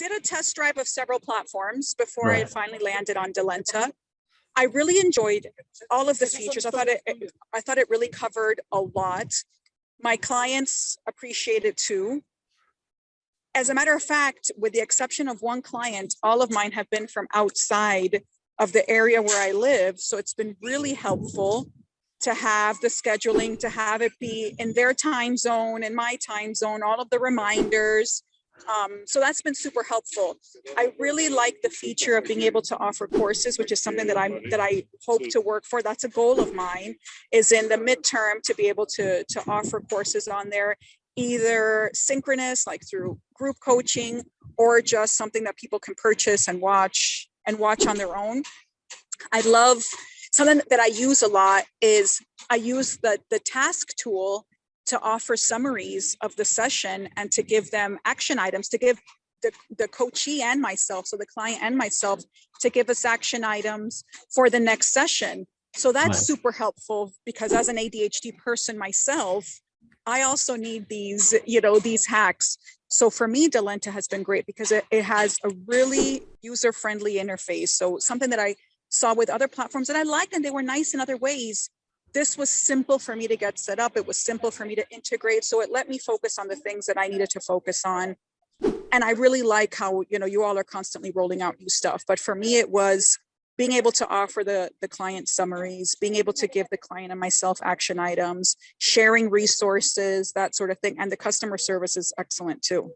did a test drive of several platforms before I finally landed on Delenta. I really enjoyed all of the features. I thought it really covered a lot. My clients appreciate it too. As a matter of fact, with the exception of one client, all of mine have been from outside of the area where I live. So it's been really helpful to have the scheduling, to have it be in their time zone, in my time zone, all of the reminders. So that's been super helpful. I really like the feature of being able to offer courses, which is something that I hope to work for. That's a goal of mine, is in the midterm to be able to offer courses on there, either synchronous, like through group coaching, or just something that people can purchase and watch on their own. I love something that I use a lot is I use the task tool to offer summaries of the session and to give them action items, to give the coachee and myself, so the client and myself, to give us action items for the next session. So that's super helpful, because as an ADHD person myself, I also need these, these hacks. So for me, Delenta has been great because it has a really user-friendly interface. So something that I saw with other platforms that I liked and they were nice in other ways, this was simple for me to get set up. It was simple for me to integrate. So it let me focus on the things that I needed to focus on. And I really like how, you all are constantly rolling out new stuff. But for me, it was being able to offer the client summaries, being able to give the client and myself action items, sharing resources, that sort of thing. And the customer service is excellent too.